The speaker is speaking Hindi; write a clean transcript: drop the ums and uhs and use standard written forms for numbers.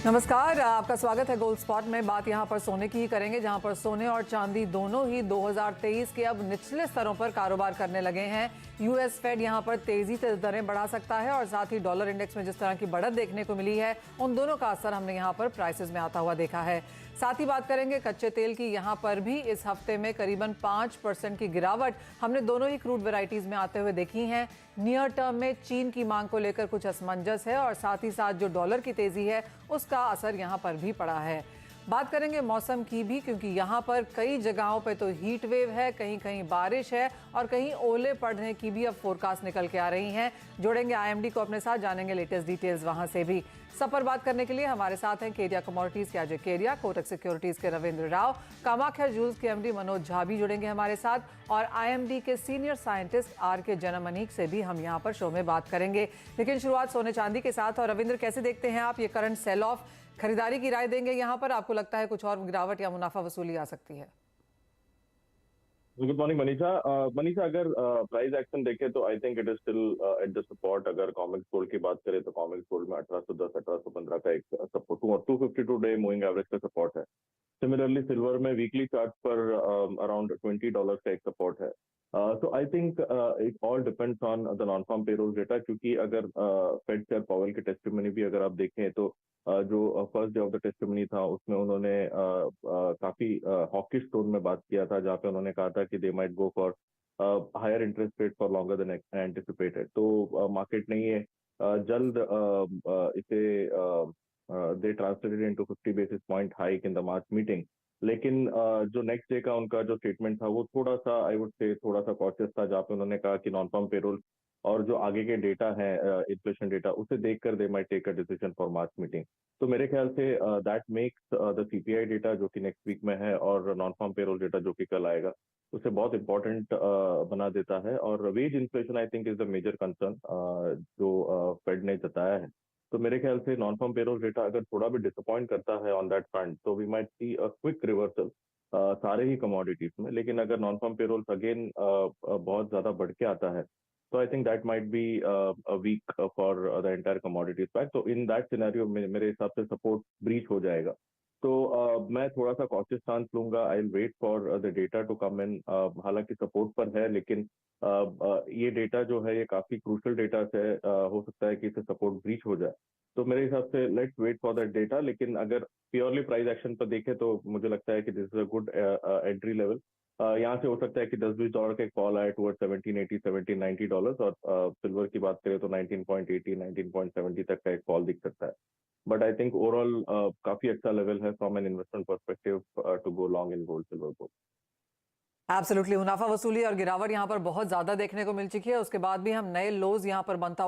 नमस्कार, आपका स्वागत है गोल्ड स्पॉट में। बात यहां पर सोने की ही करेंगे, जहां पर सोने और चांदी दोनों ही 2023 के अब निचले स्तरों पर कारोबार करने लगे हैं। यूएस फेड यहां पर तेजी से दरें बढ़ा सकता है और साथ ही डॉलर इंडेक्स में जिस तरह की बढ़त देखने को मिली है, उन दोनों का असर हमने यहां पर प्राइसेस में आता हुआ देखा है। साथ ही बात करेंगे कच्चे तेल की। यहां पर भी इस हफ्ते में करीबन 5% की गिरावट हमने दोनों ही क्रूड वैरायटीज में आते हुए देखी है। नियर टर्म में चीन की मांग को लेकर कुछ असमंजस है और साथ ही साथ जो डॉलर की तेजी है उसका असर यहां पर भी पड़ा है। बात करेंगे मौसम की भी, क्योंकि यहां पर कई जगहों पे तो हीट वेव है, कहीं कहीं बारिश है और कहीं ओले पड़ने की भी अब फोरकास्ट निकल के आ रही हैं। जोड़ेंगे आईएमडी को अपने साथ, जानेंगे लेटेस्ट डिटेल्स वहां से भी। सब पर बात करने के लिए हमारे साथ हैं केरिया कमोडिटीज के अजय केरिया, कोटक सिक्योरिटीज के रविंद्र राव, कामाख्या ज्वेल्स के एमडी मनोज झा भी जुड़ेंगे हमारे साथ और आईएमडी के सीनियर साइंटिस्ट आर के जनमनीक से भी हम यहाँ पर शो में बात करेंगे। लेकिन शुरुआत सोने चांदी के साथ। और रविंद्र, कैसे देखते हैं आप ये करंट सेल ऑफ? खरीदारी की राय देंगे यहाँ पर? आपको लगता है कुछ और गिरावट या मुनाफा वसूली आ सकती है? Good morning Manisha. मनीषा, अगर प्राइस एक्शन देखें तो I think it is still at the support. अगर कॉमेक्स गोल्ड की बात करें तो कॉमेक्स गोल्ड में 1810 1815 का एक सपोर्ट और 252 डे मूविंग एवरेज का सपोर्ट है। सिमिलरली सिल्वर में वीकली चार्ट पर अराउंड $20 का एक सपोर्ट है। So I think it all depends on the non farm payroll data, क्योंकि अगर फेड चेयर पावेल की टेस्टिमनी भी अगर आप देखें तो जो first day of the testimony था उसमें उन्होंने काफी हॉकिश टोन में बात किया था, जहाँ पे उन्होंने कहा था कि they might go for higher interest rate for longer than anticipated. तो मार्केट ने ये जल्द इसे they translated into 50 basis point hike in the March meeting. लेकिन जो नेक्स्ट डे का उनका जो स्टेटमेंट था वो थोड़ा सा, आई वुड से, थोड़ा सा कॉशियस था, जहाँ पे उन्होंने कहा कि नॉन फार्म पेरोल और जो आगे के डेटा है, इन्फ्लेशन डेटा, उसे देखकर they might take a decision for March meeting. तो मेरे ख्याल से that makes the CPI data जो कि नेक्स्ट वीक में है और नॉन फार्म पेरोल डेटा जो कि कल आएगा उसे बहुत इंपॉर्टेंट बना देता है। और wage inflation I think is the major concern जो फेड ने जताया है। तो मेरे ख्याल से नॉन फार्म पेरोल डेटा अगर थोड़ा भी डिसअपॉइंट करता है ऑन दैट फ्रंट तो we might see a quick reversal सारे ही कमोडिटीज में। लेकिन अगर नॉन फार्म पेरोल अगेन बहुत ज्यादा बढ़ के आता है तो I think that might be a week for the entire commodities pack. तो इन दैट सिनेरियो में मेरे हिसाब से सपोर्ट ब्रीच हो जाएगा। तो मैं थोड़ा सा कॉशियस स्टांस लूंगा। I will wait for the data to come in. हालांकि सपोर्ट पर है, लेकिन ये डेटा जो है ये काफी क्रूशल डेटा से हो सकता है कि इसे सपोर्ट ब्रीच हो जाए। तो मेरे हिसाब से let's wait for that data. लेकिन अगर प्योरली प्राइस एक्शन पर देखें तो मुझे लगता है कि this is a good entry level. यहाँ से हो सकता है कि $10-20 का एक फॉल आए टुवर्ड 1780 $1790। और सिल्वर की बात करें तो 19.80 19.70 तक का एक फॉल दिख सकता है। बट आई थिंक ओवरऑल काफी अच्छा लेवल है from an investment perspective to go long in gold silver both. Absolutely, मुनाफा वसूली और गिरावट यहाँ पर बहुत ज्यादा देखने को मिल चुकी है। उसके बाद भी हम नए लोज यहाँ पर बनता